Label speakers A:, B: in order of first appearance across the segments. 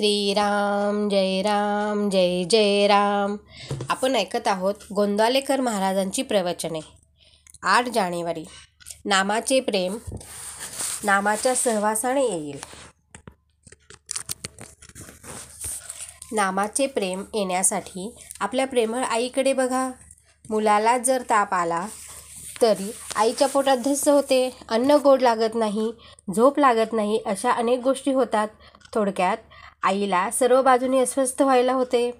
A: श्रीराम जय जय राम. आपण ऐकत आहोत गोंदालेकर महाराजांची प्रवचने. 8 जानेवारी. नामाचे प्रेम नामाच्या सहवासाने येईल. नामाचे प्रेम येण्यासाठी आपल्या प्रेमळ आईकडे बघा. मुलाला जर ताप आला तरी आईच्या पोटात धस्स होते, अन्न गोड लागत नाही, झोप लागत नाही, अशा अनेक गोष्टी होतात. थोडक्यात आईला सर्व बाजूने अस्वस्थ व्हायला होते.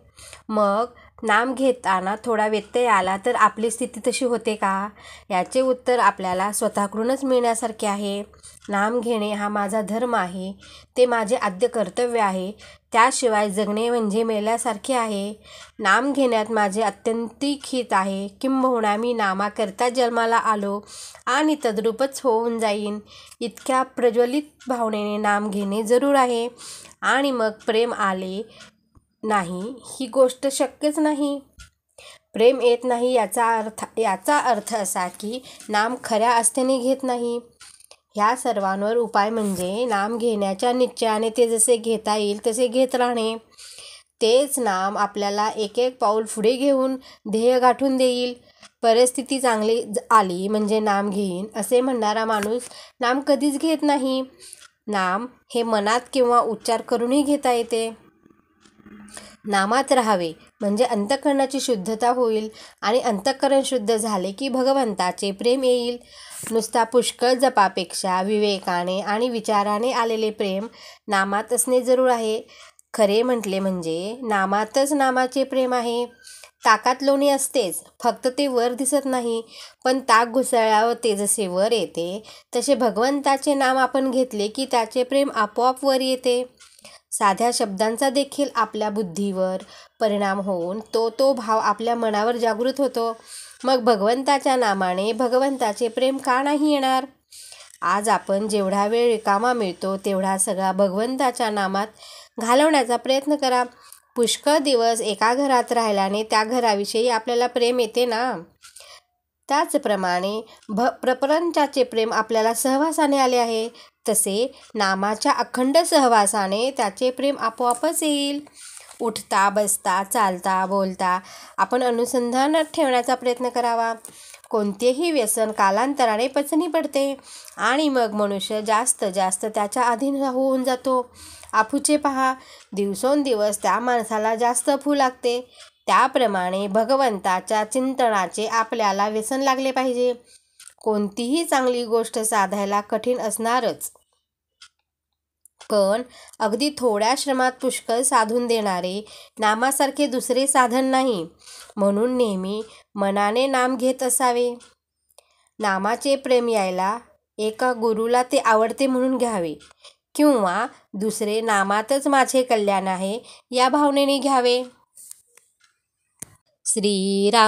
A: मग नाम घेताना थोडा व्यत्यय आला तर आपली स्थिती तशी होते का? याचे उत्तर आपल्याला स्वतःकडूनच मिळण्यासारखे आहे. नाम घेणे हा माझा धर्म आहे, ते माझे आद्य कर्तव्य आहे. त्याशिवाय जगणे म्हणजे मेल्यासारखे आहे. नाम घेण्यात माझे अत्यंतिक हित आहे. किंबहुना मी नामाकरता जन्माला आलो आणि तद्रूपच होऊन जाईन, इतक्या प्रज्वलित भावनेने नाम घेणे जरूर आहे. आणि मग प्रेम आले नाही ही गोष्ट शक्यच नाही. प्रेम येत नाही याचा अर्थ असा की नाम खऱ्या आस्थेने घेत नाही. ह्या सर्वांवर उपाय म्हणजे नाम घेण्याच्या निश्चयाने ते जसे घेता येईल तसे घेत राहणे. तेच नाम आपल्याला एक एक पाऊल पुढे घेऊन ध्येय गाठून देईल. परिस्थिती चांगली आली म्हणजे नाम घेईन असे म्हणणारा माणूस नाम कधीच घेत नाही. नाम हे मनात किंवा उच्चार करूनही घेता येते. नामात राहावे म्हणजे अंतःकरणाची शुद्धता होईल आणि अंतःकरण शुद्ध झाले की भगवंताचे प्रेम येईल. नुसता पुष्कळ जपापेक्षा विवेकाने आणि विचाराने आलेले प्रेम नामात असणे जरूर आहे. खरे म्हटले म्हणजे नामातच नामाचे प्रेम आहे. ताकात लोणी असतेच, फक्त ते वर दिसत नाही. पण ताक घुसळल्यावर ते जसे वर येते तसे भगवंताचे नाम आपण घेतले की त्याचे प्रेम आपोआप वर येते. साध्या शब्दांचा देखील आपल्या बुद्धीवर परिणाम होऊन तो भाव आपल्या मनावर जागृत होतो. मग भगवंताच्या नामाने भगवंताचे प्रेम का नाही येणार? आज आपण जेवढा वेळ रिकामा मिळतो तेवढा सगळा भगवंताच्या नामात घालवण्याचा प्रयत्न करा. पुष्कळ दिवस एका घरात राहिल्याने त्या घराविषयी आपल्याला प्रेम येते ना. त्याचप्रमाणे प्रपंचाचे प्रेम आपल्याला सहवासाने आले आहे, तसे नामाच्या अखंड सहवासाने त्याचे प्रेम आपोआपच येईल. उठता बसता चालता बोलता आपण अनुसंधानात ठेवण्याचा प्रयत्न करावा. कोणतेही व्यसन कालांतराने पचनी पडते आणि मग मनुष्य जास्त त्याच्या अधीन होऊन जातो. आपुचे पहा, दिवसोंदिवस त्या माणसाला जास्त अफू लागते. त्याप्रमाणे भगवंताच्या चिंतनाचे आपल्याला व्यसन लागले पाहिजे. कोणतीही चांगली गोष्ट साधायला कठीण असणारच, पण अगदी थोड्या श्रमात पुष्कळ साधून देणारे नामासारखे दुसरे साधन नाही. म्हणून नेहमी मनाने नाम घेत असावे. नामाचे प्रेम यायला एका गुरुला ते आवडते म्हणून घ्यावे किंवा दुसरे नामातच माझे कल्याण आहे या भावनेने घ्यावे. श्रीराम.